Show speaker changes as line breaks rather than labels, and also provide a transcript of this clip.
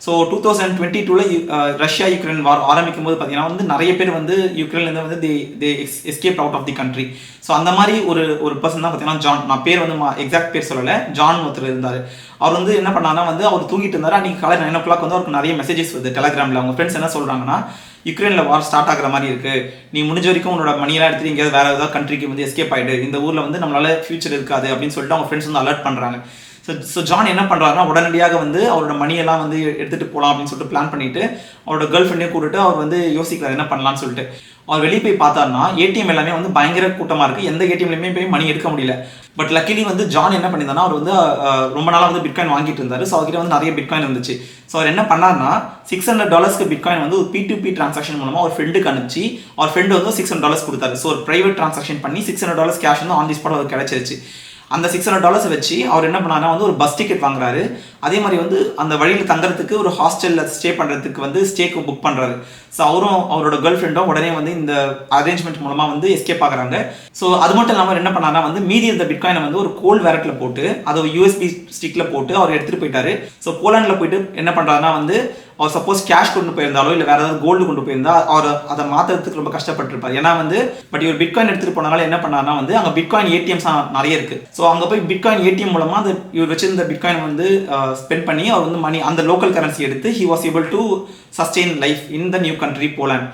So 2022 Russia Ukraine வார் ஆரம்பிக்கும் போது பார்த்தீங்கன்னா வந்து நிறைய பேர் வந்து யுக்ரைன்லேருந்து வந்து they escape out of the country. So அந்த மாதிரி ஒரு பர்சன் தான் பார்த்தீங்கன்னா ஜான். நான் பேர் வந்து எக்ஸாக்ட் பேர் சொல்லலை, ஜான் ஒருத்தர் இருந்தார். அவர் வந்து என்ன பண்ணாங்கன்னா வந்து அவர் தூங்கிட்டு இருந்தார். அன்றைக்கி காலை 9 o'clock வந்து அவருக்கு நிறைய மெசேஜஸ் வருது டெலகிராமில். அவங்க ஃப்ரெண்ட்ஸ் என்ன சொல்கிறாங்கன்னா, யுக்ரைனில் வார் ஸ்டார்ட் ஆகிற மாதிரி இருக்குது, நீ முடிஞ்ச வரைக்கும் உன்னோட மணியெல்லாம் எடுத்துகிட்டு எங்கேயாவது வேறு ஏதாவது கண்ட்ரிக்கு வந்து எஸ்கேப் ஆகிடு, இந்த ஊரில் வந்து நம்மளால ஃபியூச்சர் இருக்காது அப்படின்னு சொல்லிட்டு அவங்க ஃப்ரெண்ட்ஸ் வந்து அலர்ட் பண்ணுறாங்க. ஸோ ஜான் என்ன பண்ணுறாருன்னா, உடனடியாக வந்து அவரோட மணியெல்லாம் வந்து எடுத்துகிட்டு போகலாம் அப்படின்னு சொல்லிட்டு பிளான் பண்ணிவிட்டு அவரோட கேர்ள் ஃப்ரெண்டையும் கூப்பிட்டு அவர் வந்து யோசிக்கிறார் என்ன பண்ணலான்னு சொல்லிட்டு. அவர் வெளியே போய் பார்த்தாருன்னா ஏடிஎம் எல்லாமே வந்து பயங்கர கூட்டமாக இருக்குது, எந்த ஏடிஎம்லையுமே போய் மணி எடுக்க முடியல. பட் லக்கிலி வந்து ஜான் என்ன பண்ணியிருந்தாருன்னா, அவர் வந்து ரொம்ப நாளாக வந்து பிட்காயின் வாங்கிட்டு இருந்தார். ஸோ அவர்கிட்ட வந்து நிறைய பிட்காயின் இருந்துச்சு. ஸோ அவர் என்ன பண்ணார்னா, $600 பிட்காயின் வந்து ஒரு P2P டிரான்சாக்ஷன் மூலமாக ஒரு ஃப்ரெண்டுக்கு அனுப்பிச்சு அவர் ஃப்ரெண்டு வந்து $600 கொடுத்தாரு. ஸோ ஒரு ப்ரைவேட் டிரான்சாக்ஷன் பண்ணி $600 கேஷ் வந்து ஆன் தி ஸ்பாட் அவருக்கு கிடைச்சிருச்சு. அந்த $600 வச்சு அவர் என்ன பண்ணாருன்னா வந்து ஒரு பஸ் டிக்கெட் வாங்குறாரு. அதே மாதிரி வந்து அந்த வழியில் தங்குறதுக்கு ஒரு ஹாஸ்டலில் ஸ்டே பண்ணுறதுக்கு வந்து ஸ்டேக்கு புக் பண்ணுறாரு. ஸோ அவரும் அவரோட கேர்ள் ஃப்ரெண்டும் உடனே வந்து இந்த அரேஞ்ச்மெண்ட் மூலமாக வந்து எஸ்கேப் ஆகுறாங்க. ஸோ அது மட்டும் இல்லாமல் என்ன பண்ணாருன்னா வந்து மீதி இருந்த பிட்காயினை வந்து ஒரு கோல்ட் வேலட்டில் போட்டு அதை USB ஸ்டிக்கில் போட்டு அவர் எடுத்துகிட்டு போயிட்டாரு. ஸோ போலாண்டில் போயிட்டு என்ன பண்ணுறாருன்னா வந்து அவர் சப்போஸ் கேஷ் கொண்டு போயிருந்தாலோ இல்லை வேறு ஏதாவது கோல்டு கொண்டு போயிருந்தா அவர் அதை மாற்றுறதுக்கு ரொம்ப கஷ்டப்பட்டிருப்பார். ஏன்னா வந்து பட் இவர் பிட்காயின் எடுத்துகிட்டு போனால என்ன பண்ணாருன்னா வந்து அங்கே பிட்காயின் ஏடிஎம்ஸ் நிறைய இருக்குது. ஸோ அங்கே போய் பிட்காயின் ஏடிஎம் மூலமாக அந்த இவர் வச்சிருந்த பிட்காயின் வந்து ஸ்பெண்ட் பண்ணி அவர் வந்து மணி அந்த லோக்கல் கரன்சி எடுத்து he was able to sustain life in the new country Poland.